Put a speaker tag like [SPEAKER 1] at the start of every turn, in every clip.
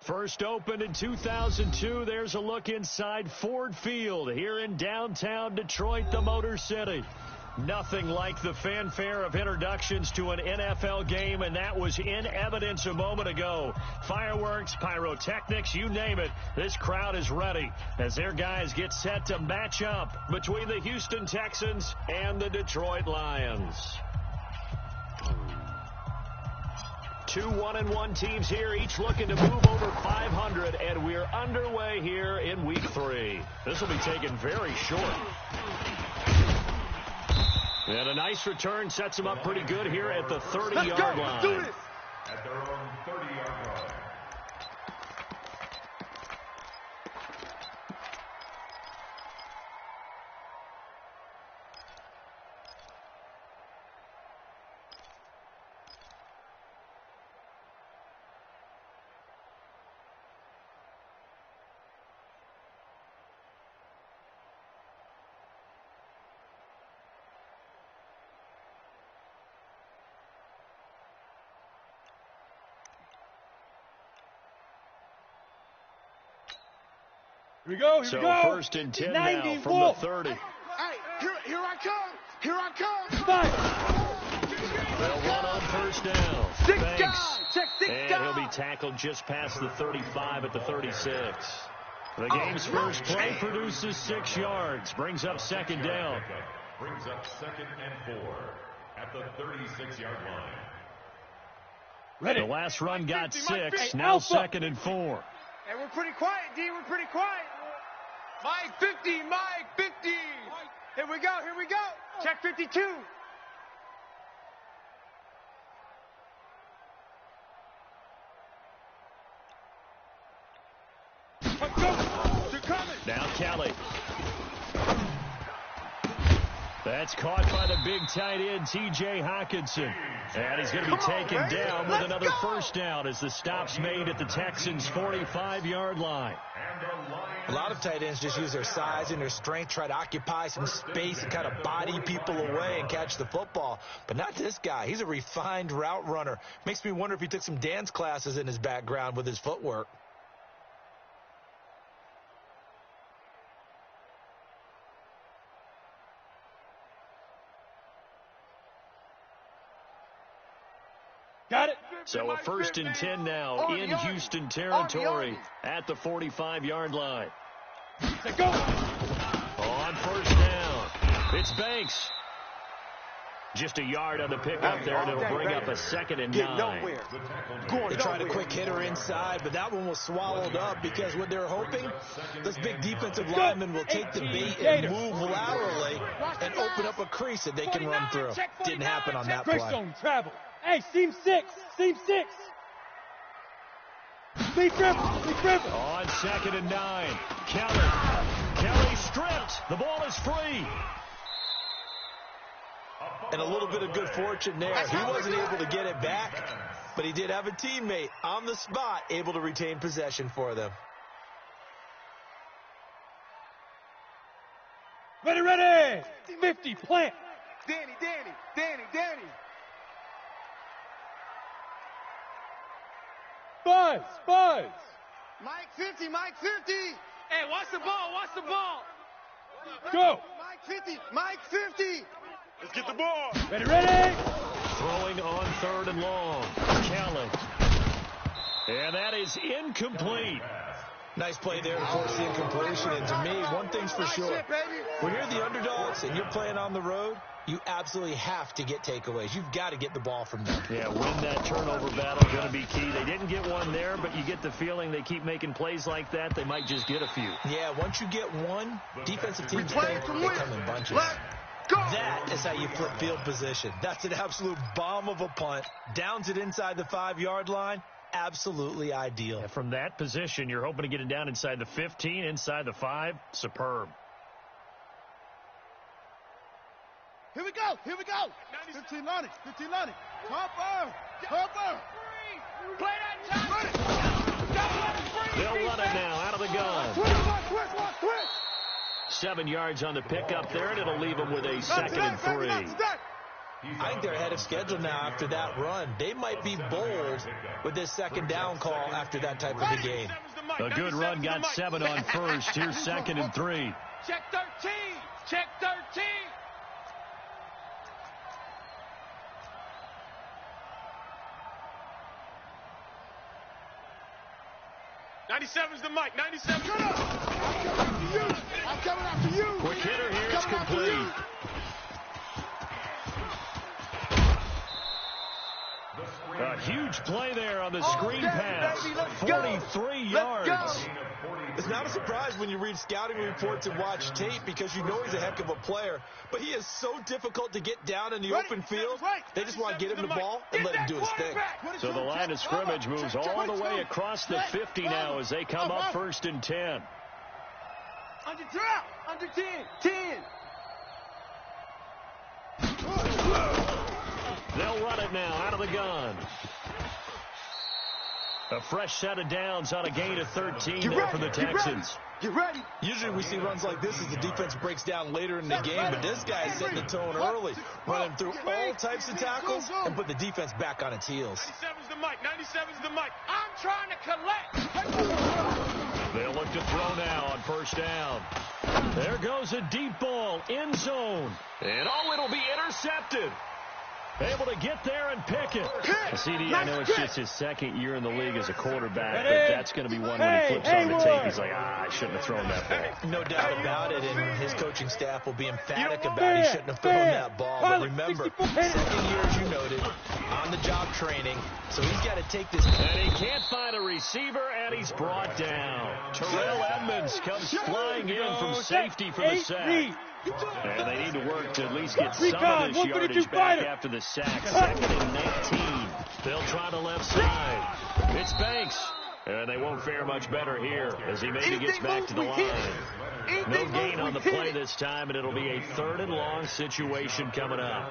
[SPEAKER 1] First opened in 2002, there's a look inside Ford Field here in downtown Detroit, the Motor City. Nothing like the fanfare of introductions to an NFL game, and that was in evidence a moment ago. Fireworks, pyrotechnics, you name it. This crowd is ready as their guys get set to match up between the Houston Texans and the Detroit Lions. Two 1-1 teams here, each looking to move over 500, and we're underway here in week 3. This will be taken very short. And a nice return sets them up pretty good here at the 30-yard line.
[SPEAKER 2] Let's do this. At their own 30-yard line.
[SPEAKER 3] Here we go,
[SPEAKER 1] here we go. First and 10 now from the 30.
[SPEAKER 2] Hey, here I come. Here I come.
[SPEAKER 1] They'll run on first down.
[SPEAKER 3] Six guys. Check six
[SPEAKER 1] and
[SPEAKER 3] guys.
[SPEAKER 1] He'll be tackled just past the 35 at the 36. The game's first play produces 6 yards. Brings up second down.
[SPEAKER 2] Brings up 2nd and 4 at the 36-yard line.
[SPEAKER 3] Ready.
[SPEAKER 1] The last run got 6. Now 2nd and 4.
[SPEAKER 3] Hey, we're pretty quiet, D. We're pretty quiet. Mike 50, Mike 50. Here we go, here we go. Check 52. Let's go. They're coming.
[SPEAKER 1] Now Kelly. That's caught by the big tight end, T.J. Hawkinson. And he's going to be taken down with another first down as the stop's made at the Texans' 45-yard line.
[SPEAKER 4] A lot of tight ends just use their size and their strength, try to occupy some space and kind of body people away and catch the football. But not this guy. He's a refined route runner. Makes me wonder if he took some dance classes in his background with his footwork.
[SPEAKER 3] Got it.
[SPEAKER 1] So a first and 10 now in Houston territory at the 45-yard line.
[SPEAKER 3] Let's go.
[SPEAKER 1] On first down, it's Banks. Just a yard on the pickup there, and it'll bring up a 2nd and 9.
[SPEAKER 4] They tried a quick hitter inside, but that one was swallowed up because what they're hoping, those big defensive linemen will take the bait and move laterally and open up a crease that they can run through. Didn't happen on that play.
[SPEAKER 5] Travel. Hey, seam 6. Seam 6. Lead dribble.
[SPEAKER 1] On 2nd and 9. Kelly stripped. The ball is free.
[SPEAKER 4] And a little bit of good fortune there. He wasn't able to get it back, but he did have a teammate on the spot able to retain possession for them.
[SPEAKER 5] Ready. 50, plant.
[SPEAKER 3] Danny.
[SPEAKER 5] Buzz.
[SPEAKER 3] Mike 50. Hey, watch the ball.
[SPEAKER 5] Go.
[SPEAKER 3] Mike 50. Let's get the ball.
[SPEAKER 5] Ready.
[SPEAKER 1] Throwing on 3rd and long. Kelly. And that is incomplete.
[SPEAKER 4] Nice play there to force the incompletion. And to me, one thing's for sure. When you're the underdogs and you're playing on the road, you absolutely have to get takeaways. You've got to get the ball from them.
[SPEAKER 1] Yeah, win that turnover battle, going to be key. They didn't get one there, but you get the feeling they keep making plays like that, they might just get a few.
[SPEAKER 4] Yeah, once you get one, defensive teams think they come in bunches. That is how you flip field position. That's an absolute bomb of a punt. Downs it inside the 5-yard line. Absolutely ideal.
[SPEAKER 1] Yeah, from that position, you're hoping to get it down inside the 15, inside the 5. Superb.
[SPEAKER 3] Here we go. 15 Lonnie. Hopper. Play that time.
[SPEAKER 1] They'll run it now out of the gun.
[SPEAKER 3] Twist.
[SPEAKER 1] 7 yards on the pickup there, and it'll leave them with a 2nd and 3.
[SPEAKER 4] I think they're ahead of schedule now after that run. They might be bold with this 2nd down call after that type of a game.
[SPEAKER 1] A good run got 7 on first. Here's 2nd and 3.
[SPEAKER 3] Check 13. 97's the mic. 97. I'm coming after you.
[SPEAKER 1] Quick hitter here. It's complete. A huge play there on the screen pass. 43 yards.
[SPEAKER 4] It's not a surprise when you read scouting reports and watch tape because you know he's a heck of a player. But he is so difficult to get down in the open field. They just want to get him the ball and let him do his thing.
[SPEAKER 1] So the line of scrimmage moves all the way across the 50 now as they come up 1st and 10.
[SPEAKER 3] Under 10. 10.
[SPEAKER 1] They'll run it now out of the gun. A fresh set of downs on a gain of 13 there for the Texans.
[SPEAKER 3] Get ready.
[SPEAKER 4] Usually we see runs like this as the defense breaks down later in the game, but this guy is setting the tone early, running through all types of tackles and put the defense back on its heels.
[SPEAKER 3] 97's the mic. I'm trying to collect.
[SPEAKER 1] They'll look to throw now on 1st down. There goes a deep ball, end zone. And it'll be intercepted. Able to get there and pick it. CD, I know it's just his 2nd year in the league as a quarterback, but that's going to be one when he flips on the tape. He's like, I shouldn't have thrown that ball.
[SPEAKER 4] No doubt about it, and his coaching staff will be emphatic about he shouldn't have thrown that ball. But remember, 2nd year, as you noted, on-the-job training, so he's got to take this.
[SPEAKER 1] And he can't find a receiver, and he's brought down. Terrell Edmonds comes flying in from safety for the sack. And they need to work to at least get some of this yardage back after the sack. 2nd and 19. They'll try the left side. It's Banks. And they won't fare much better here as he maybe gets back to the line. No gain on the play this time, and it'll be a 3rd and long situation coming up.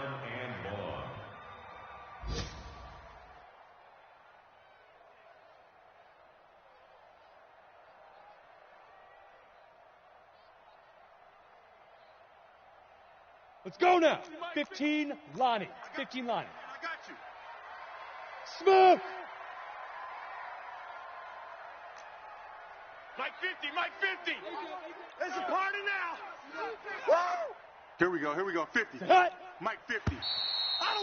[SPEAKER 5] Let's go now. 15 Lonnie.
[SPEAKER 3] I got you.
[SPEAKER 5] Smoke.
[SPEAKER 3] Mike 50. It's a party now. Woo! Here we go. 50. Mike 50.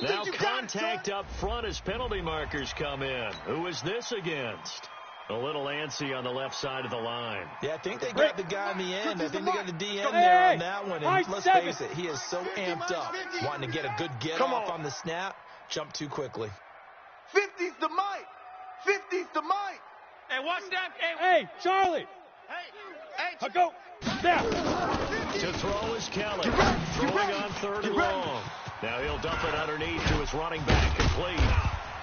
[SPEAKER 1] Now contact up front as penalty markers come in. Who is this against? A little antsy on the left side of the line.
[SPEAKER 4] Yeah, I think they got the guy in the end. I think they got the DM there on that one. And let's face it, he is so amped up, wanting to get a good get-off on the snap, jump too quickly.
[SPEAKER 3] 50's the mic. 50's the mic.
[SPEAKER 6] Hey, watch that.
[SPEAKER 5] Hey, Charlie.
[SPEAKER 3] Hey,
[SPEAKER 5] Go. Now.
[SPEAKER 1] To throw is Kelly. Throwing on third and long. Now he'll dump it underneath to his running back, complete.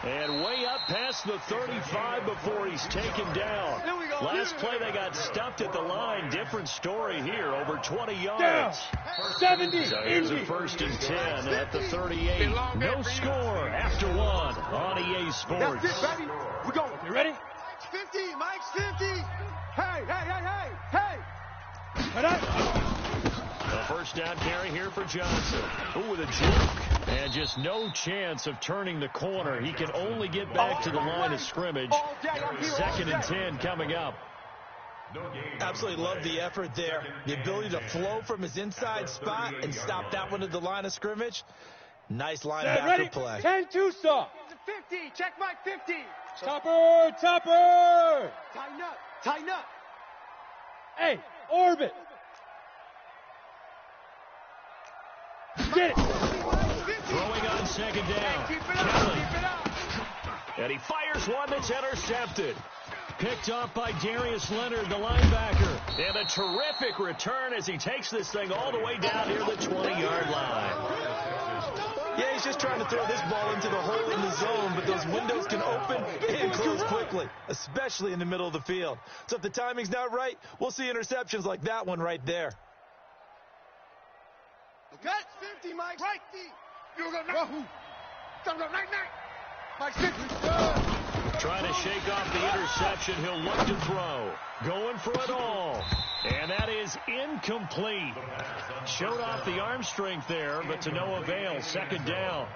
[SPEAKER 1] And way up past the 35 before he's taken down. Last play they got stuffed at the line. Different story here, over 20 yards.
[SPEAKER 5] 70.
[SPEAKER 1] So here's a 1st and 10 at the 38. No score after one on EA Sports.
[SPEAKER 3] That's it, baby. We're going.
[SPEAKER 5] You ready?
[SPEAKER 3] Mike's 50. Mike's 50. Hey.
[SPEAKER 5] Cut up.
[SPEAKER 1] A first down carry here for Johnson. Ooh, with a juke. And just no chance of turning the corner. He can only get back to the line of scrimmage. 2nd and 10 coming up.
[SPEAKER 4] Absolutely love the effort there. The ability to flow from his inside spot and stop that one at the line of scrimmage. Nice linebacker play.
[SPEAKER 5] 10-2 stop.
[SPEAKER 3] 50. Check Mike 50.
[SPEAKER 5] Topper.
[SPEAKER 3] Tighten up.
[SPEAKER 5] Hey, orbit. Get it.
[SPEAKER 1] Throwing on 2nd down. Kelly. And he fires one that's intercepted. Picked off by Darius Leonard, the linebacker. And a terrific return as he takes this thing all the way down near the 20-yard line.
[SPEAKER 4] Yeah, he's just trying to throw this ball into the hole in the zone, but those windows can open and close quickly, especially in the middle of the field. So if the timing's not right, we'll see interceptions like that one right there.
[SPEAKER 3] Okay. 50, Mike. Right. You go now. Mike 50.
[SPEAKER 1] Trying to shake off the interception. He'll look to throw. Going for it all. And that is incomplete. Showed off the arm strength there, but to no avail. 2nd down.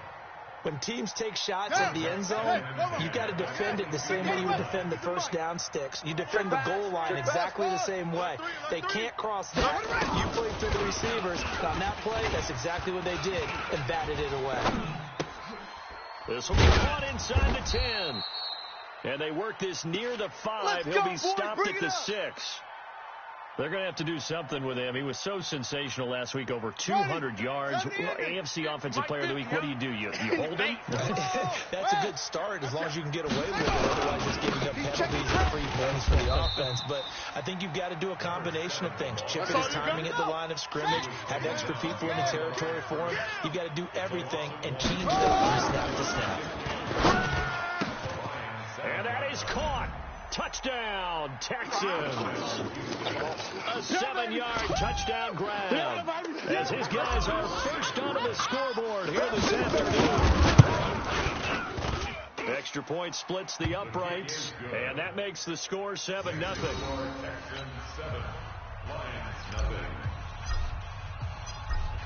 [SPEAKER 4] When teams take shots at the end zone, you've got to defend it the same way you would defend the first down sticks. You defend the goal line exactly the same way. They can't cross that. You play through the receivers. On that play, that's exactly what they did and batted it away.
[SPEAKER 1] This will be caught inside the 10. And they work this near the 5. He'll be stopped at the 6. They're going to have to do something with him. He was so sensational last week, over 200 yards. AFC Offensive Player of the Week, what do? You hold him?
[SPEAKER 4] That's a good start as long as you can get away with it. Otherwise, just giving up penalties and free points for the offense. But I think you've got to do a combination of things. Chip at his timing at the line of scrimmage, have extra people in the territory for him. You've got to do everything and change them from snap to snap.
[SPEAKER 1] And that is caught. Touchdown, Texans. A 7-yard touchdown grab as his guys are first onto the scoreboard here this afternoon. Extra point splits the uprights, and that makes the score 7-0.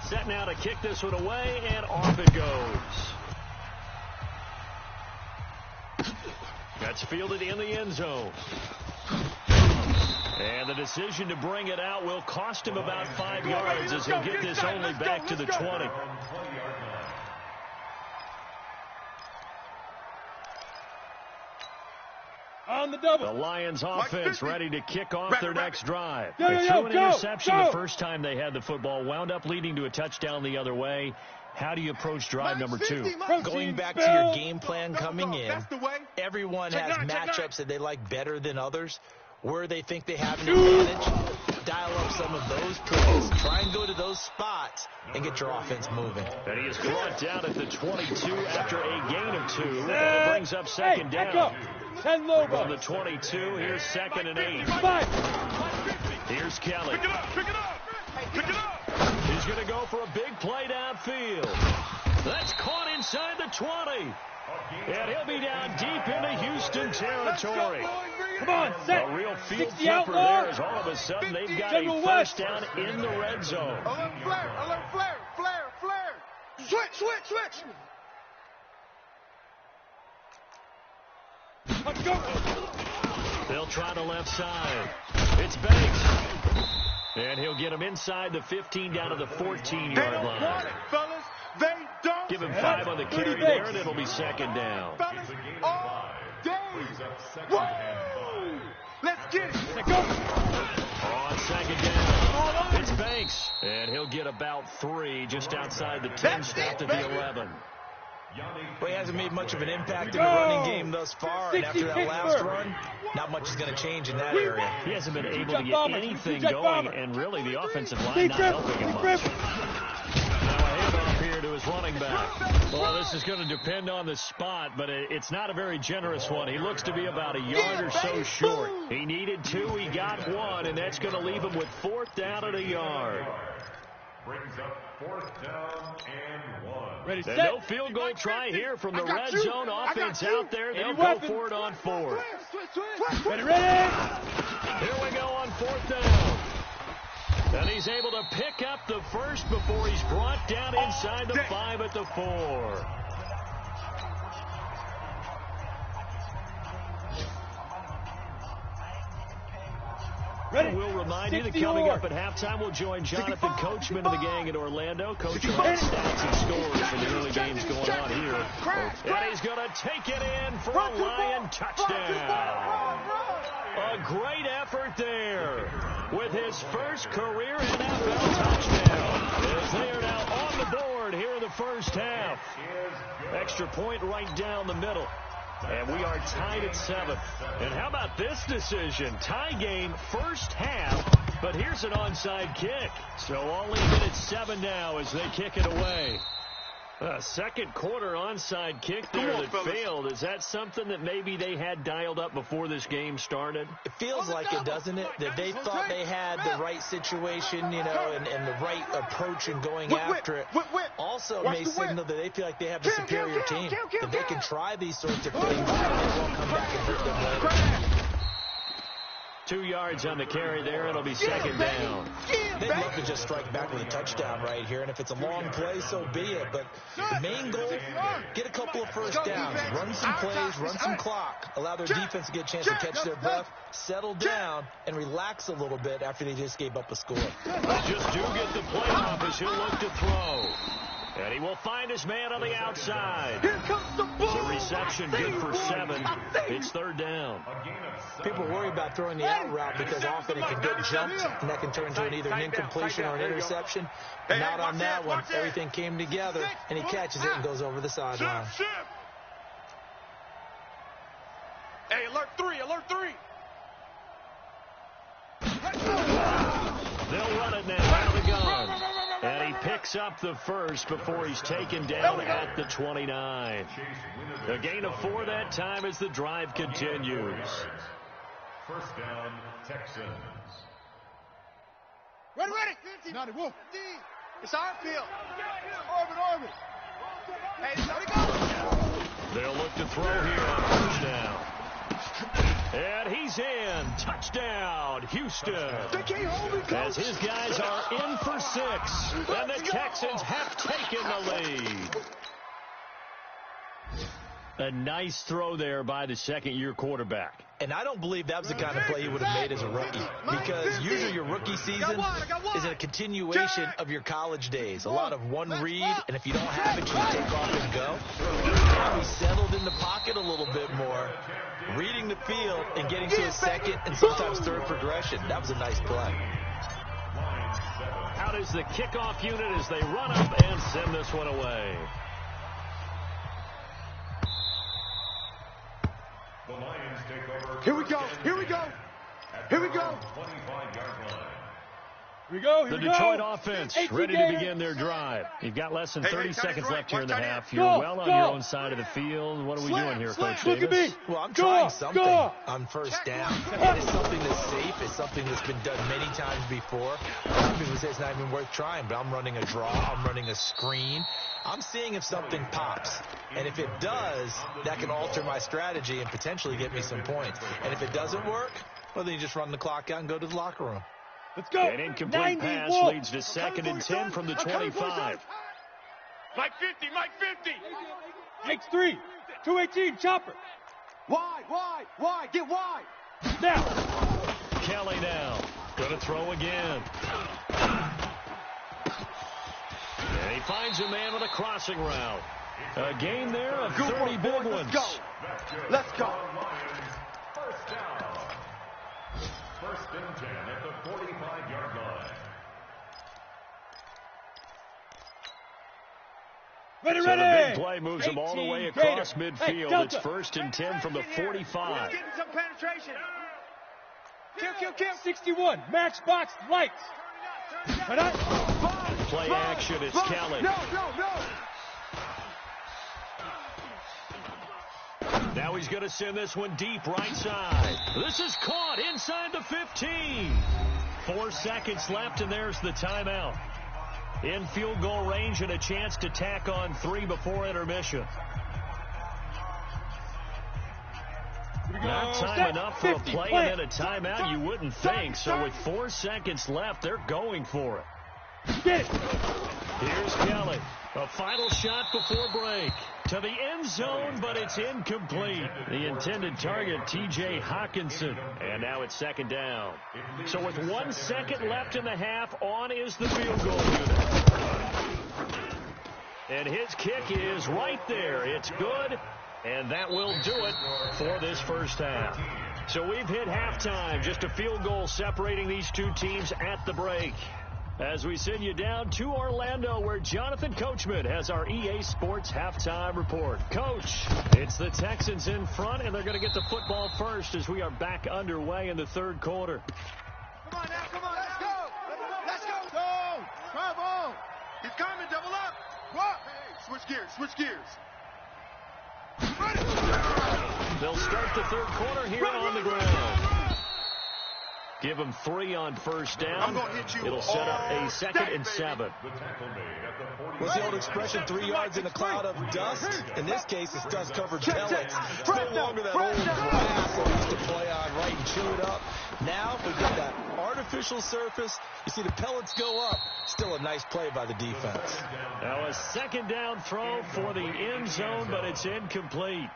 [SPEAKER 1] Set now to kick this one away, and off it goes. That's fielded in the end zone. And the decision to bring it out will cost him about 5 yards as he'll get this only back to the 20.
[SPEAKER 5] On the double.
[SPEAKER 1] The Lions offense ready to kick off their next drive.
[SPEAKER 5] Yo,
[SPEAKER 1] They threw an interception
[SPEAKER 5] go.
[SPEAKER 1] the first time they had the football, wound up leading to a touchdown the other way. How do you approach drive number 2?
[SPEAKER 4] Going back to your game plan coming in, everyone has matchups that they like better than others. Where they think they have an advantage, dial up some of those plays. Try and go to those spots and get your offense moving.
[SPEAKER 1] And he is brought down at the 22 after a gain of 2. And it brings up 2nd down.
[SPEAKER 5] 10 low
[SPEAKER 1] From the 22, here's 2nd and 8.
[SPEAKER 5] 5.
[SPEAKER 1] Here's Kelly.
[SPEAKER 6] Pick it up.
[SPEAKER 1] He's going to go for a big play downfield. That's caught inside the 20. And he'll be down deep into Houston territory.
[SPEAKER 5] Come on, set.
[SPEAKER 1] A real field
[SPEAKER 5] 60
[SPEAKER 1] flipper
[SPEAKER 5] outlaw.
[SPEAKER 1] there as all of a sudden they've got
[SPEAKER 5] General
[SPEAKER 1] a
[SPEAKER 5] West.
[SPEAKER 1] first down in the red zone.
[SPEAKER 3] Alert flare. Switch.
[SPEAKER 5] Let's go.
[SPEAKER 1] They'll try the left side. It's Banks. And he'll get him inside the 15 down to the 14-yard line.
[SPEAKER 3] Fellas. They don't.
[SPEAKER 1] Give him 5 on the carry there, and it'll be 2nd down.
[SPEAKER 3] Fellas, all day.
[SPEAKER 2] Brings up second and 5.
[SPEAKER 3] Let's get it.
[SPEAKER 5] Let go.
[SPEAKER 1] On second down, it's Banks, and he'll get about 3 just outside the 10, snapped at the 11.
[SPEAKER 4] Well, he hasn't made much of an impact in the running game thus far, and after that last run, not much is going to change in that area.
[SPEAKER 1] He hasn't been able to get anything going, and really the offensive line not helping him much. Now a handoff here to his running back. Well, this is going to depend on the spot, but it's not a very generous one. He looks to be about a yard or so short. He needed 2, he got 1, and that's going to leave him with 4th down at a yard.
[SPEAKER 2] Brings up 4th down and 1.
[SPEAKER 5] Ready, set.
[SPEAKER 1] No field goal try here from the red zone offense out there. They'll go for it on 4th.
[SPEAKER 5] Ready, ready.
[SPEAKER 1] Here we go on 4th down. And he's able to pick up the first before he's brought down inside the 5 at the 4. We'll remind you that coming up at halftime, we'll join Jonathan Coachman of the gang in Orlando. Coach will have stats and scores from the early games going on here. And he's going to take it in for a Lion touchdown. A great effort there with his first career NFL touchdown. As they are now on the board here in the first half. Extra point right down the middle. And we are tied at 7. And how about this decision? Tie game, first half, but here's an onside kick. So only at 7 now as they kick it away. Second quarter onside kick there that failed. Is that something that maybe they had dialed up before this game started?
[SPEAKER 4] It feels like it, doesn't it? That they thought they had the right situation, you know, and the right approach in going after it. Also may signal that they feel like they have the superior team. That they can try these sorts of things and they won't come back and hurt them later.
[SPEAKER 1] 2 yards on the carry there. It'll be second down.
[SPEAKER 4] They'd love to just strike back with a touchdown right here, and if it's a long play, so be it. But the main goal, get a couple of first downs, run some plays, run some clock, allow their defense to get a chance to catch their breath, settle down, and relax a little bit after they just gave up a score.
[SPEAKER 1] They just do get the play off as he'll look to throw. And he will find his man on the outside.
[SPEAKER 3] Here comes the ball.
[SPEAKER 1] The reception good for 7. It's third down.
[SPEAKER 4] People worry about throwing the out route because often it can get jumped, and that can turn into either an incompletion or an interception. But not on that one. Everything came together, and he catches it and goes over the sideline.
[SPEAKER 3] Hey, alert 3, alert 3.
[SPEAKER 1] They'll run it now out of the gun. And he picks up the first before he's taken down at the 29. A gain of 4 that time as the drive continues.
[SPEAKER 2] First down, Texans.
[SPEAKER 3] Ready, ready. Naughty wolf. It's our field. Orbit. Hey, let it go.
[SPEAKER 1] They'll look to throw here on first down. And he's in. Touchdown, Houston. As his guys are in for 6. And the Texans have taken the lead. A nice throw there by the second-year quarterback.
[SPEAKER 4] And I don't believe that was the kind of play he would have made as a rookie. Because usually your rookie season is a continuation of your college days. A lot of one read, and if you don't have it, you take off and go. Now he's settled in the pocket a little bit more, reading the field and getting to his second and sometimes third progression. That was a nice play.
[SPEAKER 1] Out is the kickoff unit as they run up and send this one away.
[SPEAKER 2] The Lions take over.
[SPEAKER 3] Here we go. Here we go. Here we go.
[SPEAKER 2] 25-yard line.
[SPEAKER 5] Here we go.
[SPEAKER 1] The Detroit offense ready to begin their drive. You've got less than 30 seconds left here in the half. You're well on your own side of the field. What are we doing here, Coach Davis?
[SPEAKER 4] Well, I'm trying something on first down. And it's something that's safe. It's something that's been done many times before. Some people say it's not even worth trying, but I'm running a draw. I'm running a screen. I'm seeing if something pops. And if it does, that can alter my strategy and potentially get me some points. And if it doesn't work, well, then you just run the clock out and go to the locker room.
[SPEAKER 5] Let's go.
[SPEAKER 1] An incomplete pass leads to second and 10 from the 25.
[SPEAKER 3] Mike 50, Mike 50.
[SPEAKER 5] Makes 3. 218, chopper.
[SPEAKER 3] Wide, get wide.
[SPEAKER 5] Now.
[SPEAKER 1] Kelly now. Going to throw again. And he finds a man with a crossing route. A gain there of 30 big ones.
[SPEAKER 3] Let's go.
[SPEAKER 2] down. First and 10 at the 45-yard line.
[SPEAKER 5] Ready,
[SPEAKER 1] So
[SPEAKER 5] ready.
[SPEAKER 1] the big play moves them all the
[SPEAKER 5] 18
[SPEAKER 1] way across
[SPEAKER 5] Gator.
[SPEAKER 1] midfield.
[SPEAKER 5] Hey,
[SPEAKER 1] It's
[SPEAKER 5] Delta.
[SPEAKER 1] first and 10 from the 45.
[SPEAKER 3] Getting some penetration. Kill.
[SPEAKER 5] 61, matchbox lights. Right on.
[SPEAKER 1] Play action, it's Kelly.
[SPEAKER 3] No.
[SPEAKER 1] Now he's going to send this one deep right side. This is caught inside the 15. 4 seconds left, and there's the timeout. In field goal range and a chance to tack on 3 before intermission. Not time enough for a play and then a timeout, you wouldn't think. So with 4 seconds left, they're going for it.
[SPEAKER 5] Get it.
[SPEAKER 1] Here's Kelly. A final shot before break. To the end zone, but it's incomplete. The intended target, T.J. Hawkinson. And now it's second down. So with 1 second left in the half, on is the field goal unit. And his kick is right there. It's good. And that will do it for this first half. So we've hit halftime. Just a field goal separating these two teams at the break. As we send you down to Orlando, where Jonathan Coachman has our EA Sports halftime report. Coach, it's the Texans in front, and they're going to get the football first as we are back underway in the third quarter.
[SPEAKER 3] Come on, let's go. Go. Bravo. He's coming, double up. What? Switch gears.
[SPEAKER 1] They'll start the third quarter here on the ground. Give them 3 on first down. It'll set up a 2nd and 7.
[SPEAKER 4] What's the old expression, 3 yards in a cloud of dust? In this case, it's dust-covered pellets. It's no longer that old grass that we used to play on, right, and chew it up. Now, we've got that artificial surface. You see the pellets go up. Still a nice play by the defense.
[SPEAKER 1] Now a second down throw for the end zone, but it's incomplete.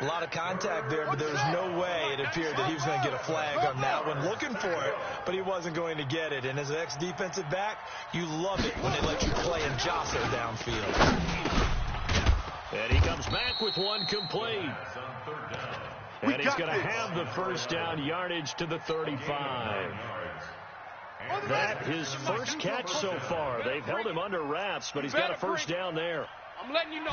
[SPEAKER 4] A lot of contact there, but there was no way it appeared that he was going to get a flag on that one. Looking for it, but he wasn't going to get it. And as an ex-defensive back, you love it when they let you play and jostle downfield.
[SPEAKER 1] And he comes back with one complete. And he's going to have the first down yardage to the 35. That his first catch so far. They've held him under wraps, but he's got a first down there.
[SPEAKER 3] I'm letting you know.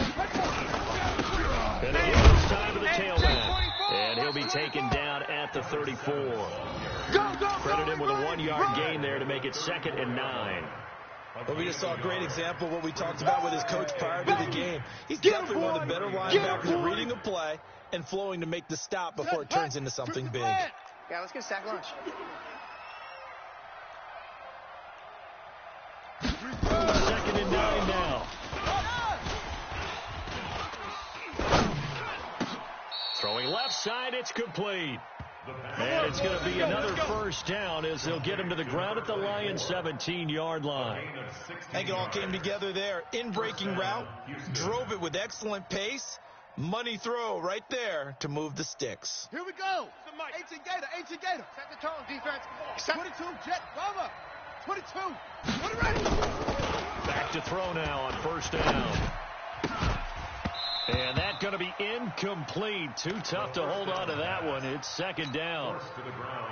[SPEAKER 1] And again, this time to the tailback. And he'll be taken down at the 34. Credit him with a 1-yard gain there to make it 2nd and 9.
[SPEAKER 4] But we just saw a great example of what we talked about with his coach prior to the game. He's definitely one of the better linebackers at reading a play and flowing to make the stop before it turns into something big.
[SPEAKER 3] Yeah, let's get a sack lunch.
[SPEAKER 1] 2nd and 9 now. Throwing left side, it's complete. And it's going to be another first down as they'll get him to the ground at the Lions' 17-yard line.
[SPEAKER 4] I think it all came together there. In-breaking route, drove it with excellent pace. Money throw right there to move the sticks.
[SPEAKER 3] Here we go. 18 Gator. Set the tone, defense. 22, jet, cover. 22. Put it ready.
[SPEAKER 1] Back to throw now on first down. And that's going to be incomplete. Too tough to hold on to that one. It's 2nd down.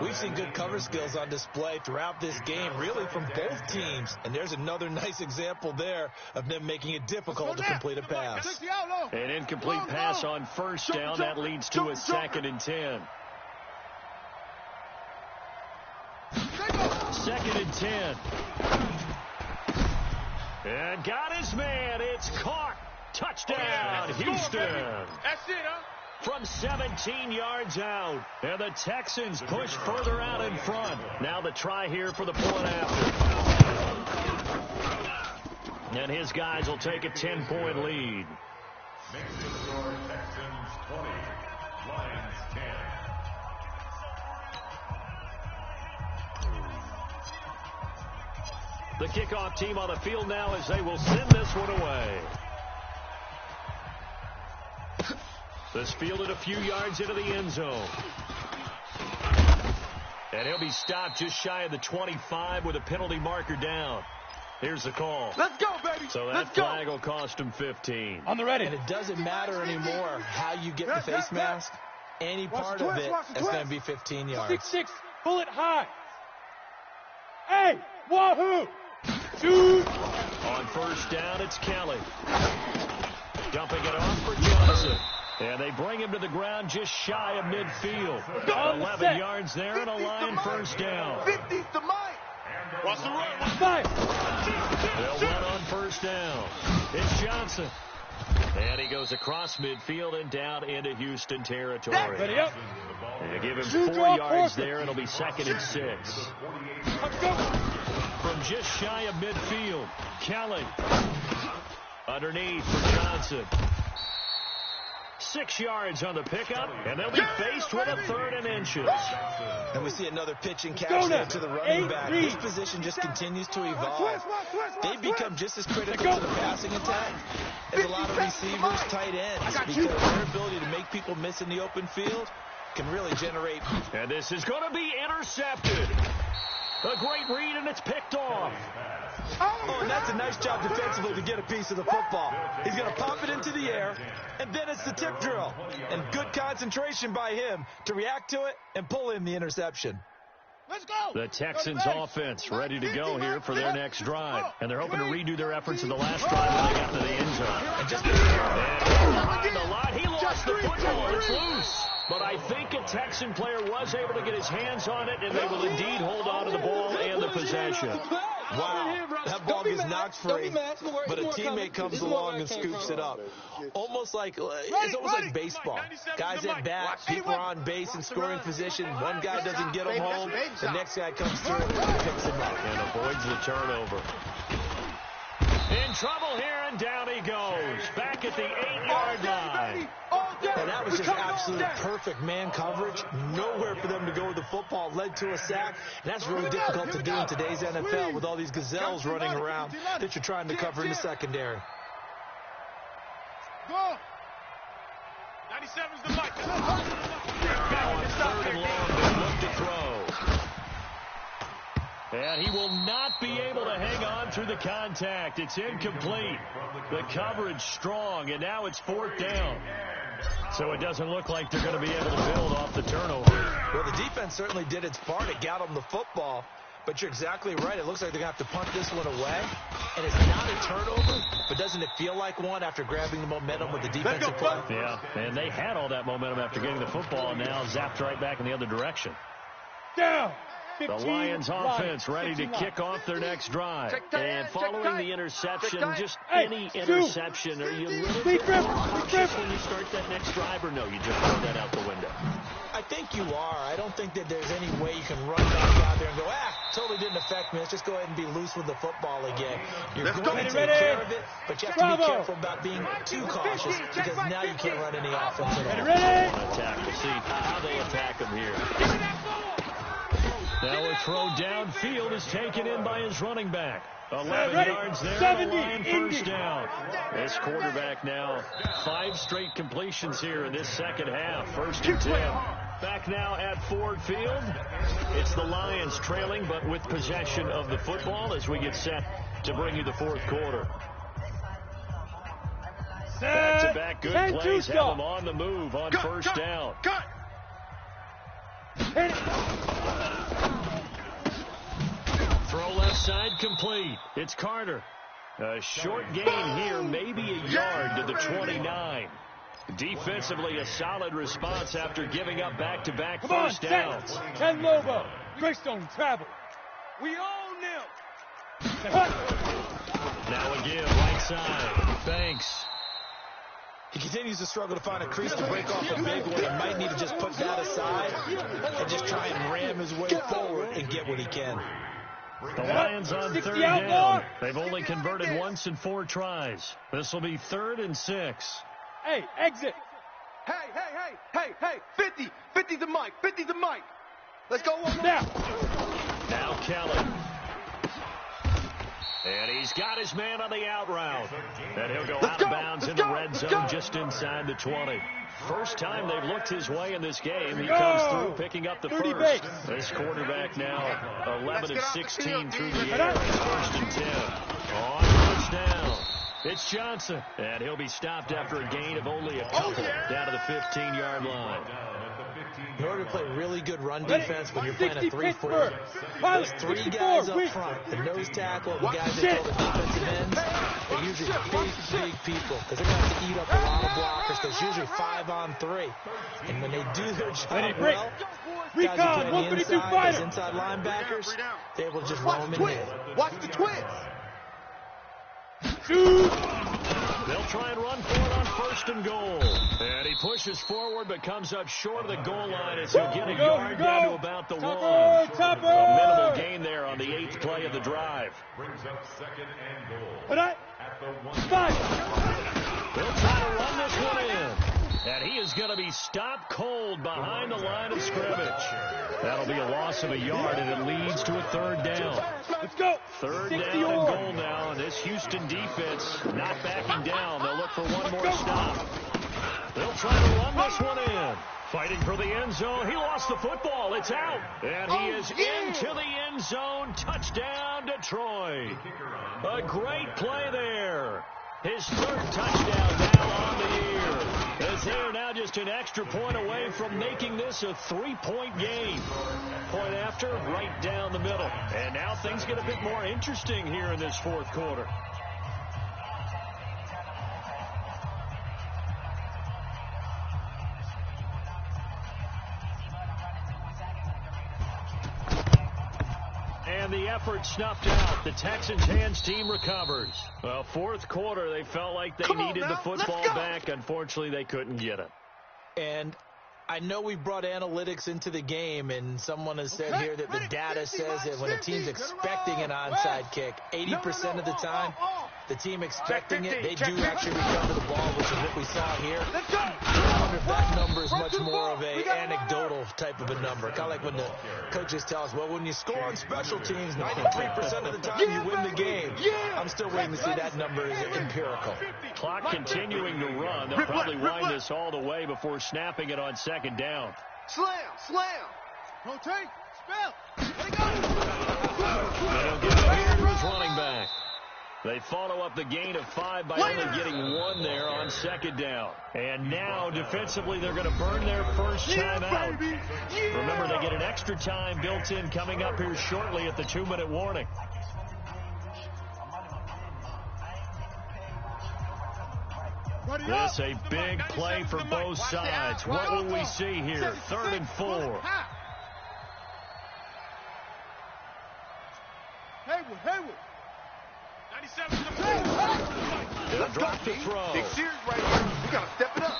[SPEAKER 4] We've seen good cover skills on display throughout this game, really from both teams. And there's another nice example there of them making it difficult to complete a pass.
[SPEAKER 1] An incomplete pass on first down. That leads to a 2nd and 10. 2nd and 10. And got his man. It's caught. Touchdown, Houston.
[SPEAKER 3] That's it, huh?
[SPEAKER 1] From 17 yards out. And the Texans push further out in front. Now the try here for the point after. And his guys will take a 10-point lead.
[SPEAKER 2] Makes the score Texans 20, Lions 10.
[SPEAKER 1] The kickoff team on the field now as they will send this one away. This fielded a few yards into the end zone. And he'll be stopped just shy of the 25 with a penalty marker down. Here's the call.
[SPEAKER 3] Let's go, baby.
[SPEAKER 1] So that flag will cost him 15.
[SPEAKER 5] On the ready.
[SPEAKER 4] And it doesn't matter anymore how you get the face mask. any part of it, that's going to be 15 yards.
[SPEAKER 5] 6-6, bullet high. Hey, wahoo! Shoot!
[SPEAKER 1] On first down, it's Kelly. Dumping it off for Johnson. And they bring him to the ground just shy of midfield. 11 yards there and a Lion first down.
[SPEAKER 3] 50's the mic.
[SPEAKER 5] Watch the run. 5.
[SPEAKER 1] They'll run on first down. It's Johnson. And he goes across midfield and down into Houston territory.
[SPEAKER 5] Ready up.
[SPEAKER 1] They give him 4 yards there. It'll be 2nd and 6. From just shy of midfield, Kelly. Underneath for Johnson. 6 yards on the pickup, and they'll be faced with a 3rd and inches.
[SPEAKER 4] And we see another pitch and catch there to the running back. This position just continues to evolve. They've become just as critical to the passing attack as a lot of receivers, tight ends, because their ability to make people miss in the open field can really generate.
[SPEAKER 1] And this is going to be intercepted. A great read, and it's picked off.
[SPEAKER 4] Oh, and that's a nice job defensively to get a piece of the football. He's going to pop it into the air, and then it's the tip drill. And good concentration by him to react to it and pull in the interception.
[SPEAKER 3] Let's go.
[SPEAKER 1] The Texans offense ready to go here for their next drive. And they're hoping to redo their efforts in the last drive when they got to the end zone.
[SPEAKER 4] And just
[SPEAKER 1] behind the line, he lost the football. It's loose. But I think a Texan player was able to get his hands on it, and they will indeed hold on to the ball and the possession.
[SPEAKER 4] Wow, that ball gets knocked free, but a teammate comes along and scoops it up. It's almost like baseball. Guys at bat, people are on base in scoring position. One guy doesn't get him home, the next guy comes through and picks him up.
[SPEAKER 1] And avoids the turnover. In trouble here, and down he goes. Back at the 8-yard line.
[SPEAKER 4] And that was just absolute perfect man coverage. Nowhere for them to go with the football. Led to a sack. And that's really difficult to do in today's NFL with all these gazelles running around that you're trying to cover in the secondary.
[SPEAKER 3] Go. 97's the mic.
[SPEAKER 1] Now on 3rd and long, they look to throw. And he will not be able to hang on through the contact. It's incomplete. The coverage strong, and now it's 4th down. So it doesn't look like they're going to be able to build off the turnover.
[SPEAKER 4] Well, the defense certainly did its part. It got them the football. But you're exactly right. It looks like they're going to have to punt this one away. And it's not a turnover, but doesn't it feel like one after grabbing the momentum with the defensive play?
[SPEAKER 1] Yeah, and they had all that momentum after getting the football, and now zapped right back in the other direction.
[SPEAKER 5] Down.
[SPEAKER 1] The Lions offense ready to kick off their next drive. And following the interception, just any interception, are you a little bit cautious when you start that next drive, or no, you just throw that out the window?
[SPEAKER 4] I think you are. I don't think that there's any way you can run back out there and go, totally didn't affect me. Let's just go ahead and be loose with the football again. You're going to take care of it, but you have to be careful about being too cautious because now you can't run any offense at all.
[SPEAKER 1] We'll see how they attack him here. Now a throw downfield is taken in by his running back. 11 yards there, the line first down. This quarterback now 5 straight completions here in this second half. 1st and 10. Back now at Ford Field. It's the Lions trailing, but with possession of the football as we get set to bring you the 4th quarter. Back-to-back good plays have them on the move on first down. Throw left side complete. It's Carter. A short gain here, maybe a yard to the 29. Defensively, a solid response after giving up back-to-back first downs.
[SPEAKER 5] 10 Lobo. Greystone travel. We own them.
[SPEAKER 1] Now again, right side. Banks.
[SPEAKER 4] He continues to struggle to find a crease to break off a big one. He might need to just put that aside and just try and ram his way forward and get what he can.
[SPEAKER 1] The Lions on 3rd down. They've only converted once in 4 tries. This will be 3rd and 6.
[SPEAKER 5] Hey, exit.
[SPEAKER 3] Hey, 50. 50's the mic. 50's the mic. Let's go one more.
[SPEAKER 1] Now Kelly. And he's got his man on the out route. And he'll go out of bounds in the red zone just inside the 20. First time they've looked his way in this game. He comes through picking up the first. This quarterback now 11 of 16 through the air. It's 1st and 10. On first down. It's Johnson. And he'll be stopped after a gain of only a couple down to the 15-yard line.
[SPEAKER 4] In order to play really good run defense when you're playing a 3-4, those three guys up front, the nose tackle, the guys that call the defensive ends, they're usually big people because they're going to have to eat up a lot of blockers. There's usually 5-on-3. And when they do their job well, guys who play on the inside, those inside linebackers, they're able to just roam in there.
[SPEAKER 3] Watch the twist.
[SPEAKER 1] They'll try and run for it on 1st and goal. And he pushes forward but comes up short of the goal line as he'll get a yard down to about the 1. A minimal gain there on the 8th play of the drive.
[SPEAKER 2] Brings up 2nd and goal. At the 1.
[SPEAKER 1] They'll try to run this one in. And he is going to be stopped cold behind the line of scrimmage. That'll be a loss of a yard, and it leads to a 3rd down.
[SPEAKER 5] Let's go.
[SPEAKER 1] 3rd down and goal now, and this Houston defense not backing down. They'll look for one more stop. They'll try to run this one in. Fighting for the end zone. He lost the football. It's out. And he is into the end zone. Touchdown, Detroit. A great play there. His 3rd touchdown now on the year. As they are now just an extra point away from making this a 3-point game. Point after, right down the middle. And now things get a bit more interesting here in this 4th quarter. And the effort snuffed out. The Texans' hands team recovers. Well, 4th quarter, they felt like they needed the football back. Unfortunately, they couldn't get it.
[SPEAKER 4] And I know we brought analytics into the game, and someone has said here that the data says that when a team's expecting an onside kick, 80% of the time, the team expecting it, they do actually recover the ball, which is what we saw here. I wonder if that number is much more of a anecdotal type of a number. Kind of like when the coaches tell us, well, when you score on special teams, 93% of the time you win the game. I'm still waiting to see that number is empirical.
[SPEAKER 1] Clock continuing to run. They'll probably wind this all the way before snapping it on 2nd down.
[SPEAKER 3] Slam. Rotate. Spell. Let it go.
[SPEAKER 1] They'll give it here to his running back. They follow up the gain of 5 by only getting 1 there on 2nd down. And now, defensively, they're going to burn their first timeout. Remember, they get an extra time built in coming up here shortly at the 2-minute warning. This a big play for both sides. What will we see here? 3rd and 4.
[SPEAKER 3] Haywood.
[SPEAKER 1] 97. They'll drop the throw.
[SPEAKER 3] Big series right here. You got to step it up.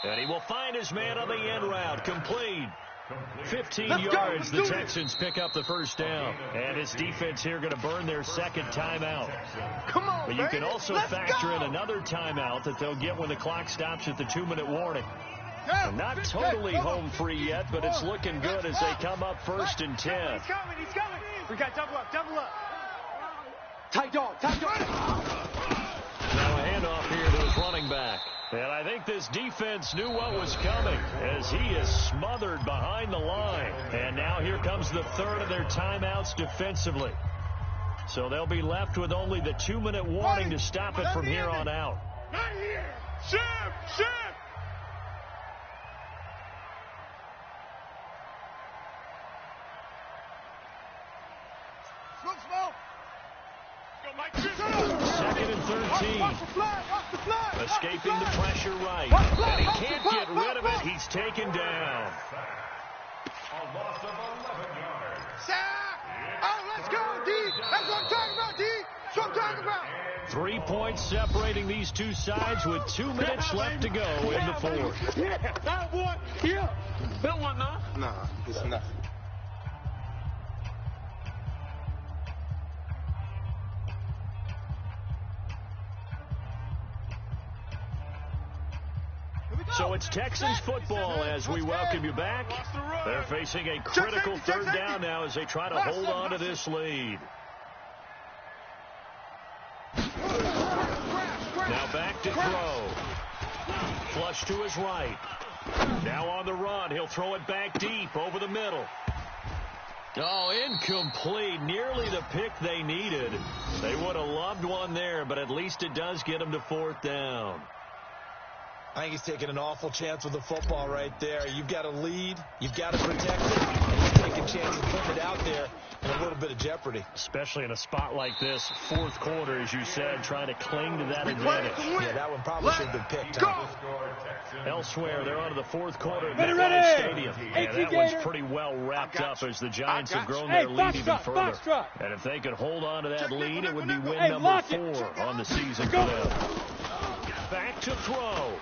[SPEAKER 1] And he will find his man on the end route. Complete. 15 yards. The Texans pick up the 1st down. And his defense here going to burn their 2nd timeout.
[SPEAKER 3] Come on,
[SPEAKER 1] but you can also factor in another timeout that they'll get when the clock stops at the 2-minute warning. They're not totally home free yet, but it's looking good as they come up 1st and 10.
[SPEAKER 5] He's coming. We got double up.
[SPEAKER 3] Tight dog.
[SPEAKER 1] Now a handoff here to his running back. And I think this defense knew what was coming as he is smothered behind the line. And now here comes the 3rd of their timeouts defensively. So they'll be left with only the 2-minute warning to stop it from here on out.
[SPEAKER 5] Right here. Ship.
[SPEAKER 1] Second and 13. Escaping the pressure right. And he can't get rid of it. He's taken down.
[SPEAKER 2] A loss of 11 yards.
[SPEAKER 3] Sack! Oh, let's go, D! That's what I'm talking about, D! That's what I'm talking about!
[SPEAKER 1] 3 points separating these two sides with 2 minutes left to go in the 4th.
[SPEAKER 5] Yeah, that one. Yeah. That one, nah.
[SPEAKER 3] Nah, it's nothing.
[SPEAKER 1] So it's Texans football as we welcome you back. They're facing a critical 3rd down now as they try to hold on to this lead. Now back to throw. Flush to his right. Now on the run. He'll throw it back deep over the middle. Oh, incomplete. Nearly the pick they needed. They would have loved one there, but at least it does get them to 4th down.
[SPEAKER 4] I think he's taking an awful chance with the football right there. You've got to lead. You've got to protect it. And he's taking chances putting it out there in a little bit of jeopardy.
[SPEAKER 1] Especially in a spot like this, fourth quarter, as you said, trying to cling to that advantage.
[SPEAKER 4] Yeah, that one probably should have been picked, Tom.
[SPEAKER 1] Elsewhere, they're on to the fourth quarter at MetLife Stadium. Yeah, that one's pretty well wrapped up as the Giants have grown their lead even further. And if they could hold on to that lead, it would be win number 4 on the season for them. Back to throw.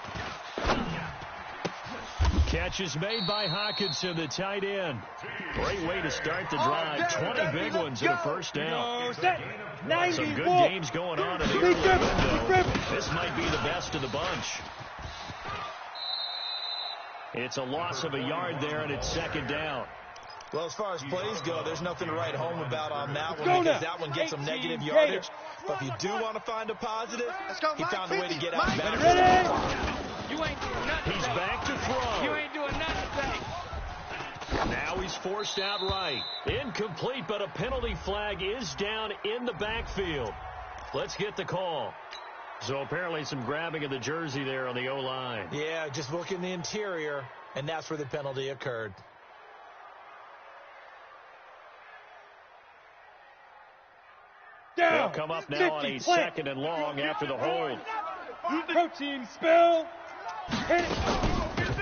[SPEAKER 1] Catch is made by Hawkinson, the tight end. Great way to start the drive. 20 big ones in the first down. Some good games going on in the early window. This might be the best of the bunch. It's a loss of a yard there, and it's second down.
[SPEAKER 4] Well, as far as plays go, there's nothing to write home about on that one because that one gets some negative yardage. But if you do want to find a positive, he found a way to get out back.
[SPEAKER 5] You ain't doing nothing.
[SPEAKER 1] He's back to throw.
[SPEAKER 5] You ain't doing nothing.
[SPEAKER 1] Now he's forced out right. Incomplete, but a penalty flag is down in the backfield. Let's get the call. So apparently some grabbing of the jersey there on the O-line.
[SPEAKER 4] Yeah, just look in the interior, and that's where the penalty occurred.
[SPEAKER 1] They'll come up now on a second and long after the hold.
[SPEAKER 5] Protein spill. Hit it.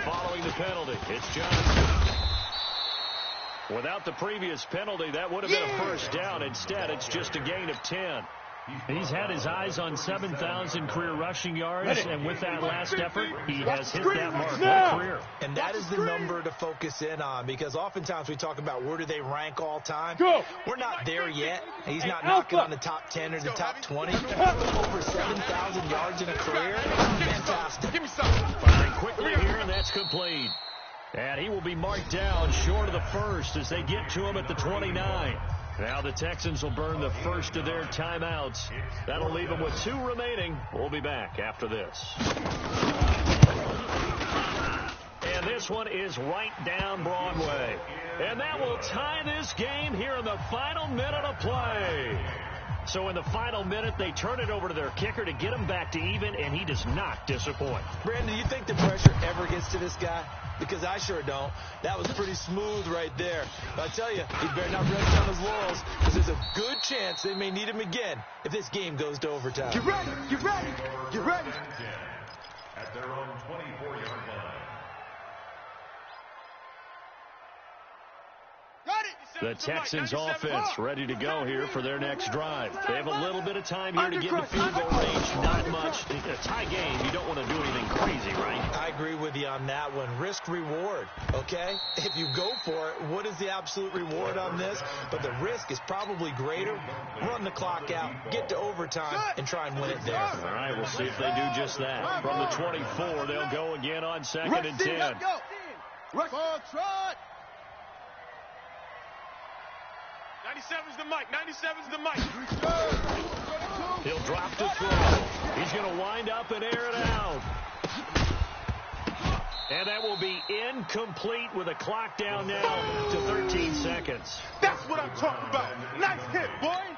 [SPEAKER 1] Following the penalty, it's Johnson. Without the previous penalty, that would have been a first down. Instead, it's just a gain of 10. He's had his eyes on 7,000 career rushing yards, and with that last effort, he has hit that mark all career.
[SPEAKER 4] And that is the number to focus in on, because oftentimes we talk about where do they rank all time. We're not there yet. He's not knocking on the top 10 or the top 20. Over 7,000 yards in a career. Fantastic.
[SPEAKER 5] Give me something.
[SPEAKER 1] Firing quickly here, and that's complete. And he will be marked down short of the first as they get to him at the 29. Now the Texans will burn the first of their timeouts. That'll leave them with 2 remaining. We'll be back after this. And this one is right down Broadway. And that will tie this game here in the final minute of play. So in the final minute, they turn it over to their kicker to get him back to even, and he does not disappoint.
[SPEAKER 4] Brandon, do you think the pressure ever gets to this guy? Because I sure don't. That was pretty smooth right there. But I tell you, he better not rest on his laurels, because there's a good chance they may need him again if this game goes to overtime.
[SPEAKER 3] Get ready! Get ready! Get ready!
[SPEAKER 2] At their own 24-yard line.
[SPEAKER 1] The Texans offense ready to go here for their next drive. They have a little bit of time here to get in field goal range. Not much. In a tie game, you don't want to do anything crazy, right?
[SPEAKER 4] I agree with you on that one. Risk reward, okay? If you go for it, what is the absolute reward on this? But the risk is probably greater. Run the clock out, get to overtime, and try and win it there.
[SPEAKER 1] All right, we'll see if they do just that. From the 24, they'll go again on 2nd and 10.
[SPEAKER 3] Rush. Trot.
[SPEAKER 5] 97's the mic. 97's the mic.
[SPEAKER 1] He'll drop to throw. He's going to wind up and air it out. And that will be incomplete with a clock down now to 13 seconds.
[SPEAKER 3] That's what I'm talking about. Nice hit, boy.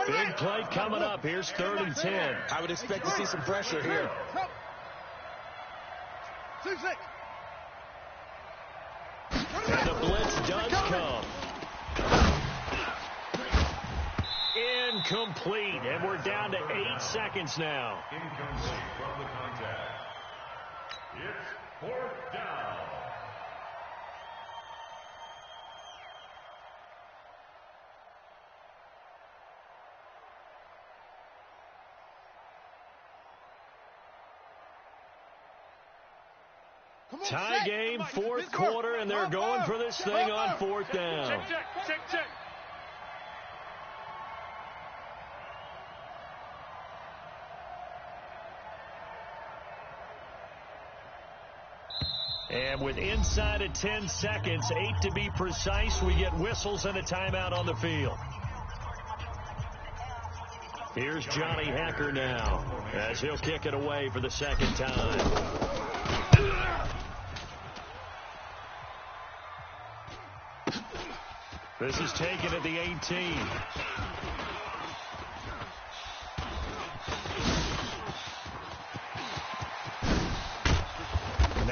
[SPEAKER 1] Big play coming up. Here's 3rd and 10.
[SPEAKER 4] I would expect to see some pressure here.
[SPEAKER 1] And the blitz does come. Incomplete. And we're down to 8 seconds now.
[SPEAKER 2] Incomplete from the contact. It's 4th down.
[SPEAKER 1] Tie game, 4th quarter, and they're going for this thing on 4th down.
[SPEAKER 5] Check.
[SPEAKER 1] And with inside of 10 seconds, 8 to be precise, we get whistles and a timeout on the field. Here's Johnny Hacker now as he'll kick it away for the second time. This is taken at the 18.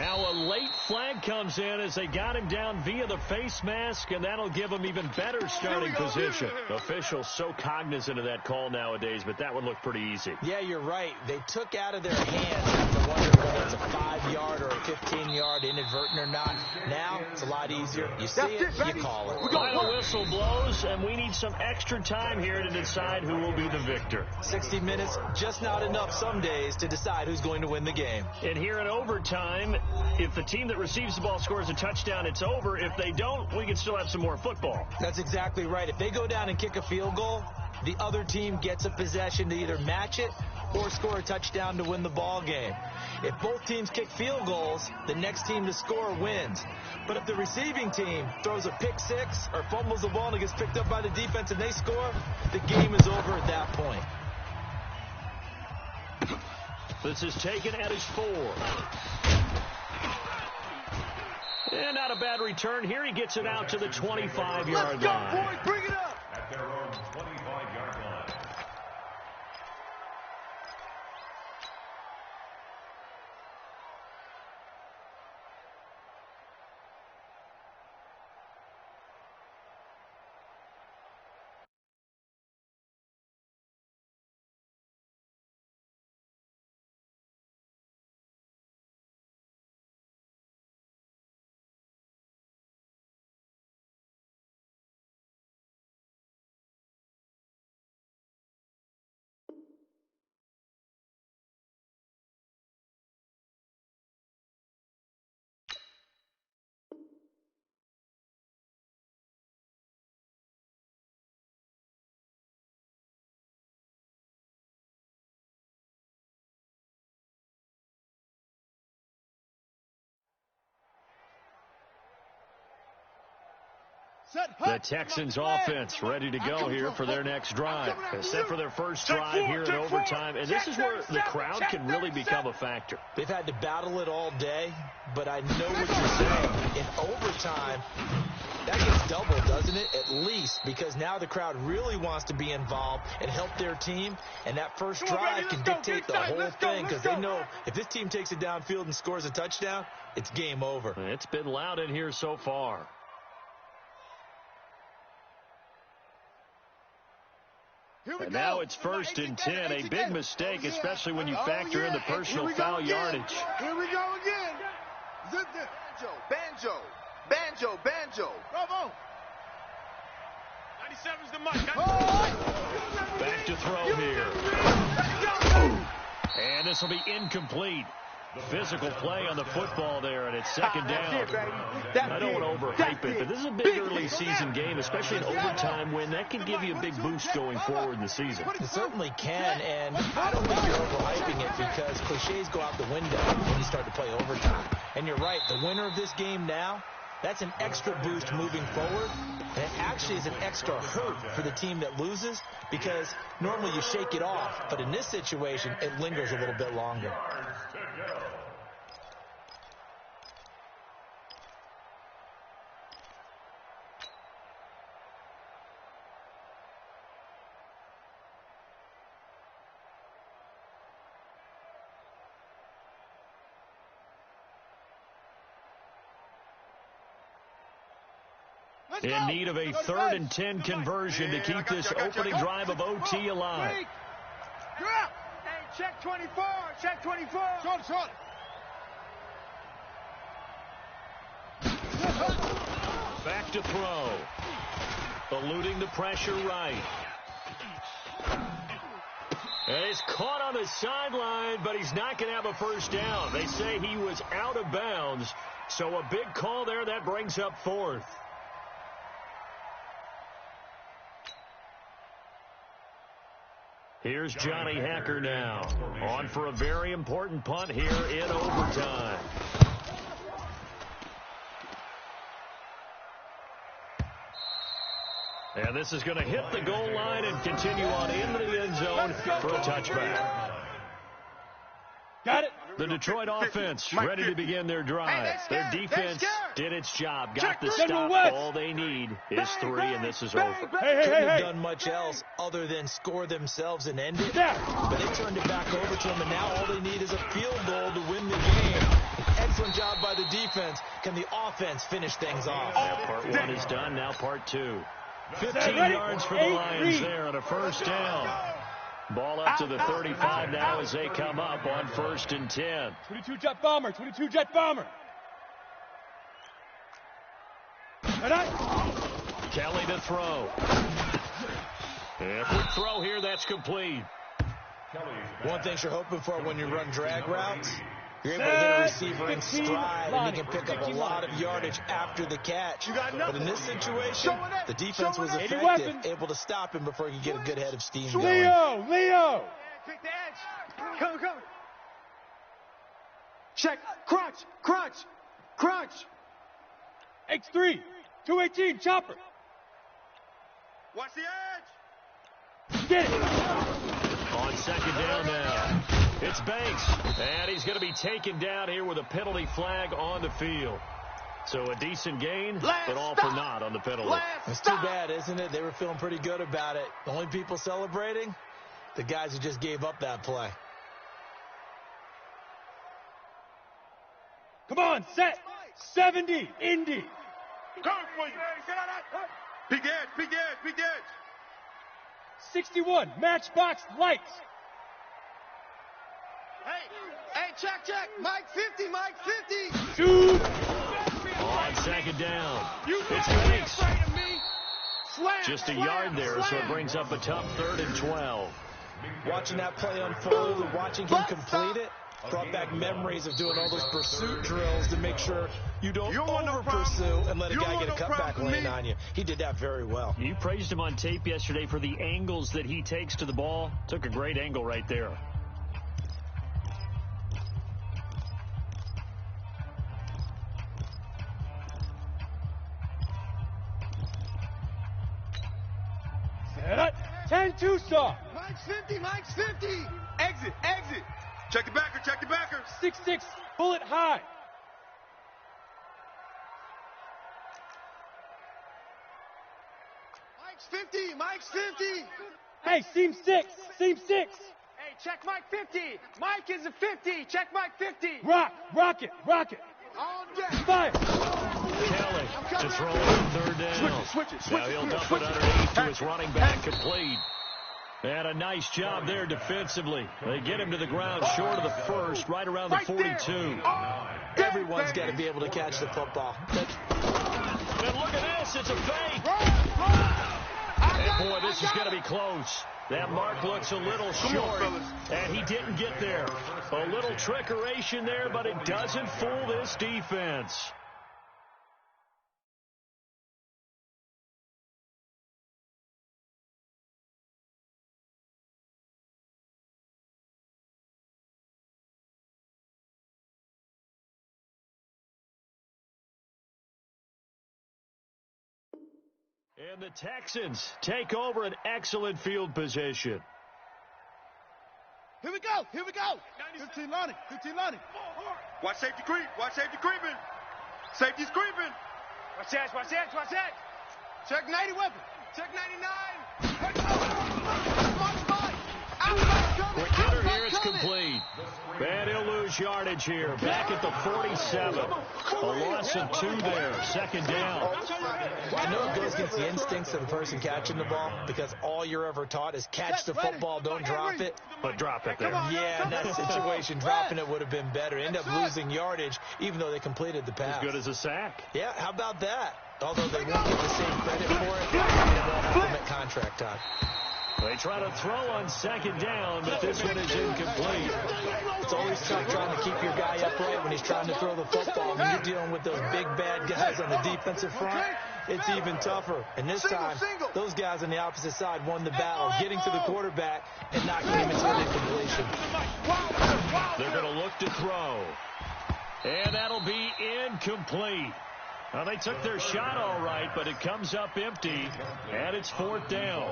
[SPEAKER 1] Now a late flag comes in as they got him down via the face mask, and that'll give him even better starting position. Officials so cognizant of that call nowadays, but that one looked pretty easy.
[SPEAKER 4] Yeah, you're right. They took out of their hands after wondering whether it's a 5-yard or a 15-yard inadvertent or not. Now it's a lot easier. You see it, you call it.
[SPEAKER 1] Final whistle blows, and we need some extra time here to decide who will be the victor.
[SPEAKER 4] 60 minutes, just not enough some days to decide who's going to win the game.
[SPEAKER 1] And here in overtime, if the team that receives the ball scores a touchdown, it's over. If they don't, we can still have some more football.
[SPEAKER 4] That's exactly right. If they go down and kick a field goal, the other team gets a possession to either match it or score a touchdown to win the ball game. If both teams kick field goals, the next team to score wins. But if the receiving team throws a pick six or fumbles the ball and it gets picked up by the defense and they score, the game is over at that point.
[SPEAKER 1] This is taken at his 4. And not a bad return. Here he gets it out to the 25-yard line.
[SPEAKER 3] Let's go, boys. Bring it up.
[SPEAKER 2] At their own 25-yard line.
[SPEAKER 1] The Texans offense ready to go here for their next drive. Set for their first drive here in overtime. And this is where the crowd can really become a factor.
[SPEAKER 4] They've had to battle it all day, but I know what you're saying. In overtime, that gets doubled, doesn't it? At least, because now the crowd really wants to be involved and help their team. And that first drive can dictate the whole thing because they know if this team takes it downfield and scores a touchdown, it's game over.
[SPEAKER 1] It's been loud in here so far. And now it's 1st and 10. A big mistake, especially when you factor in the personal foul yardage.
[SPEAKER 3] Here we go again. Zip it. Banjo. Bravo.
[SPEAKER 5] 97's the mic.
[SPEAKER 1] Back to throw here. And this will be incomplete. Physical play on the football there, and it's second down. I don't want to overhype it, but this is a big early season game, especially an overtime win. That can give you a big boost going forward in the season.
[SPEAKER 4] It certainly can, and I don't think you're overhyping it because cliches go out the window when you start to play overtime. And you're right, the winner of this game now, that's an extra boost moving forward. And it actually is an extra hurt for the team that loses because normally you shake it off. But in this situation, it lingers a little bit longer.
[SPEAKER 1] In need of a 3rd and 10 conversion to keep this opening drive of OT alive.
[SPEAKER 5] Hey, check 24. Check 24.
[SPEAKER 3] Short.
[SPEAKER 1] Back to throw. Eluding the pressure right. And he's caught on the sideline, but he's not going to have a first down. They say he was out of bounds. So a big call there. That brings up 4th. Here's Johnny Hacker now, on for a very important punt here in overtime. And this is going to hit the goal line and continue on into the end zone for a touchback.
[SPEAKER 5] Got it.
[SPEAKER 1] The Detroit offense ready to begin their drive. Their defense did its job. Got the stop. All they need is 3, and this is over.
[SPEAKER 4] Couldn't have done much else other than score themselves and end it. But they turned it back over to them, and now all they need is a field goal to win the game. Excellent job defense, can the offense finish things off?
[SPEAKER 1] That part one is done. Now part two. 15 yards for the Lions there on a first down. Ball up to the 35 now as they come up on 1st and 10.
[SPEAKER 5] 22 jet bomber, 22 jet bomber.
[SPEAKER 1] Kelly to throw. And quick throw here, that's complete.
[SPEAKER 4] One thing you're hoping for when you run drag routes, you're able to hit a receiver in stride, and he can pick up a lot of yardage after the catch. But in this situation, the defense was effective, able to stop him before he could get a good head of steam going.
[SPEAKER 5] Leo!
[SPEAKER 3] Take the edge. Come. Check. Crunch.
[SPEAKER 5] X3, 218, chopper.
[SPEAKER 3] Watch the edge.
[SPEAKER 5] Get it.
[SPEAKER 1] On 2nd down now. It's Banks, and he's going to be taken down here with a penalty flag on the field. So a decent gain, but all for naught on the penalty.
[SPEAKER 4] It's too bad, isn't it? They were feeling pretty good about it. The only people celebrating, the guys who just gave up that play.
[SPEAKER 5] Come on, set. 70, Indy.
[SPEAKER 3] Big edge.
[SPEAKER 5] 61, matchbox lights.
[SPEAKER 3] Hey, check. Mike 50.
[SPEAKER 5] Shoot.
[SPEAKER 1] On 2nd down, it's Banks. Just a yard there, so it brings up a tough 3rd and 12.
[SPEAKER 4] Watching that play unfold and watching him complete it brought back memories of doing all those pursuit drills to make sure you don't over-pursue and let a guy get a cutback lane on you. He did that very well.
[SPEAKER 1] You praised him on tape yesterday for the angles that he takes to the ball. Took a great angle right there.
[SPEAKER 5] Set up. 10 Tucson.
[SPEAKER 3] Mike's 50. Exit. Check the backer.
[SPEAKER 5] 6-6, bullet high.
[SPEAKER 3] Mike's 50.
[SPEAKER 5] Hey, seam 6.
[SPEAKER 3] Hey, check Mike 50. Mike is a 50. Check Mike 50.
[SPEAKER 5] Rocket.
[SPEAKER 3] On deck.
[SPEAKER 5] Fire.
[SPEAKER 1] Kelly to throw on 3rd down.
[SPEAKER 3] Switch it.
[SPEAKER 1] Now he'll dump it underneath to his running back, complete. And a nice job there defensively. They get him to the ground short of the first, right around the 42.
[SPEAKER 4] Everyone's got to be able to catch the football.
[SPEAKER 1] And look at this, it's a fake. And boy, this is going to be close. That mark looks a little short, and he didn't get there. A little trickeration there, but it doesn't fool this defense. And the Texans take over an excellent field position.
[SPEAKER 3] Here we go. 15 Lonnie. Watch safety creep. Safety's creeping. Watch that. Check 90 weapon. Check 99.
[SPEAKER 1] Quick hitter here, it's complete. And he'll lose yardage here. Back at the 47. A loss of 2 there. 2nd down.
[SPEAKER 4] I know it goes against the instincts of the person catching the ball because all you're ever taught is catch the football, don't drop it.
[SPEAKER 1] But drop it there.
[SPEAKER 4] Yeah, in that situation, dropping it would have been better. End up losing yardage even though they completed the pass.
[SPEAKER 1] As good as a sack.
[SPEAKER 4] Yeah, how about that? Although they won't get the same credit for it, they won't implement contract time.
[SPEAKER 1] They try to throw on 2nd down, but this one is incomplete.
[SPEAKER 4] It's always tough trying to keep your guy upright when he's trying to throw the football. When you're dealing with those big bad guys on the defensive front, it's even tougher. And this time, those guys on the opposite side won the battle, getting to the quarterback and knocking him into an incompletion.
[SPEAKER 1] They're going to look to throw. And that'll be incomplete. Well, they took their shot all right, but it comes up empty, and it's 4th down.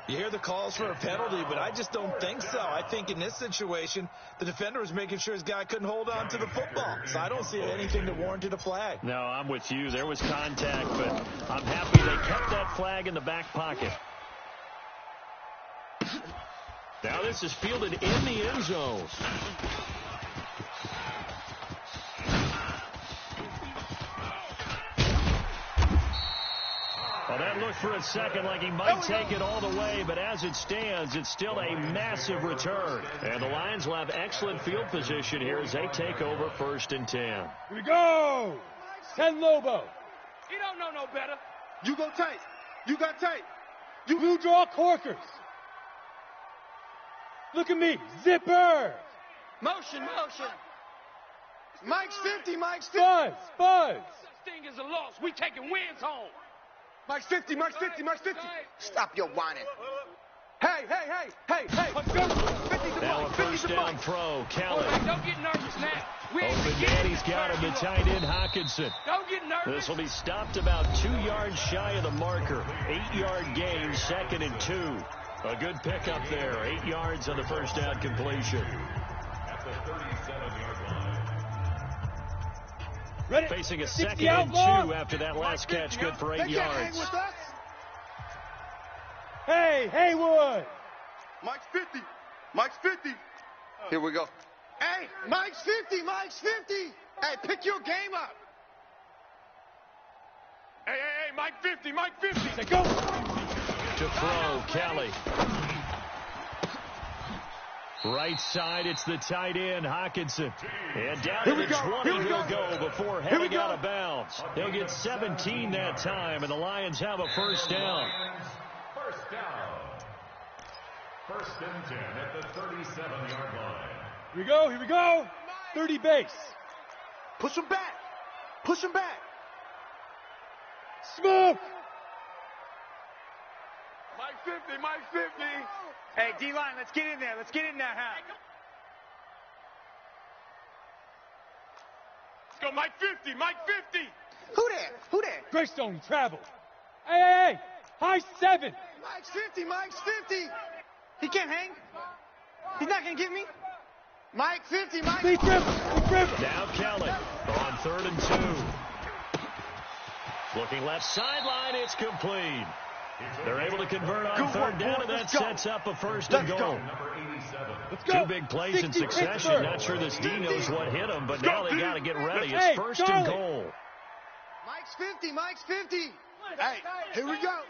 [SPEAKER 4] You hear the calls for a penalty, but I just don't think so. I think in this situation, the defender was making sure his guy couldn't hold on to the football. So I don't see anything that warranted a flag.
[SPEAKER 1] No, I'm with you. There was contact, but I'm happy they kept that flag in the back pocket. Now this is fielded in the end zone. Well, that looked for a second like he might take it all the way, but as it stands, it's still a massive return. And the Lions will have excellent field position here as they take over 1st and 10.
[SPEAKER 5] Here we go. 10 Lobo.
[SPEAKER 3] He don't know no better. You go tight. You got tight.
[SPEAKER 5] You draw corkers. Look at me. Zipper.
[SPEAKER 3] Motion. Mike's 50.
[SPEAKER 5] Buzz.
[SPEAKER 3] Such thing as a loss. We taking wins home. Mike's 50. Stop your whining. Hey.
[SPEAKER 1] Now a first down throw. Kelly.
[SPEAKER 3] Don't get nervous now.
[SPEAKER 1] Open man, he's got him. The tight end, Hockenson.
[SPEAKER 3] Don't get nervous.
[SPEAKER 1] This will be stopped about 2 yards shy of the marker. 8-yard gain, 2nd and 2. A good pickup there. 8 yards on the first down completion.
[SPEAKER 2] At the 37-yard line.
[SPEAKER 5] Ready.
[SPEAKER 1] Facing a 2nd and 2 after that last catch. Good for 8 yards.
[SPEAKER 5] Hey, Haywood.
[SPEAKER 3] Mike's 50. Here we go. Hey, Mike's 50. Hey, pick your game up. Hey, Mike 50.
[SPEAKER 5] Say go.
[SPEAKER 1] To throw, Kelly. Right side, it's the tight end, Hockenson. And down to the 20 he'll go before heading out of bounds. He'll get 17 that time, and the Lions have a first down.
[SPEAKER 2] First down. 1st and 10 at the 37-yard line.
[SPEAKER 5] Here we go. 30 base.
[SPEAKER 3] Push him back.
[SPEAKER 5] Smoke.
[SPEAKER 3] Mike 50. Hey, D-line, let's get in there. Let's have. Let's go, Mike 50. Who there?
[SPEAKER 5] Greystone travel. Hey. High 7.
[SPEAKER 3] Mike's 50. He can't hang. He's not going to get me. Mike 50.
[SPEAKER 5] Big dribble.
[SPEAKER 1] Now Kelly on 3rd and 2. Looking left sideline, it's complete. They're able to convert on 3rd down, and that sets up a 1st and goal.
[SPEAKER 5] Let's go.
[SPEAKER 1] 2 big plays in succession. Not sure this D knows what hit him, but now they got to get ready. It's 1st and goal.
[SPEAKER 3] Mike's 50. Hey, here we go.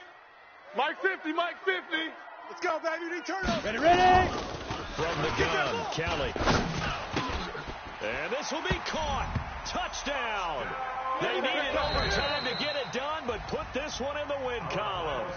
[SPEAKER 3] Mike 50. Let's go, baby. Return up.
[SPEAKER 5] Ready.
[SPEAKER 1] From the gun, Kelly. And this will be caught. Touchdown. They needed overtime to get it done, but put this one in the win column.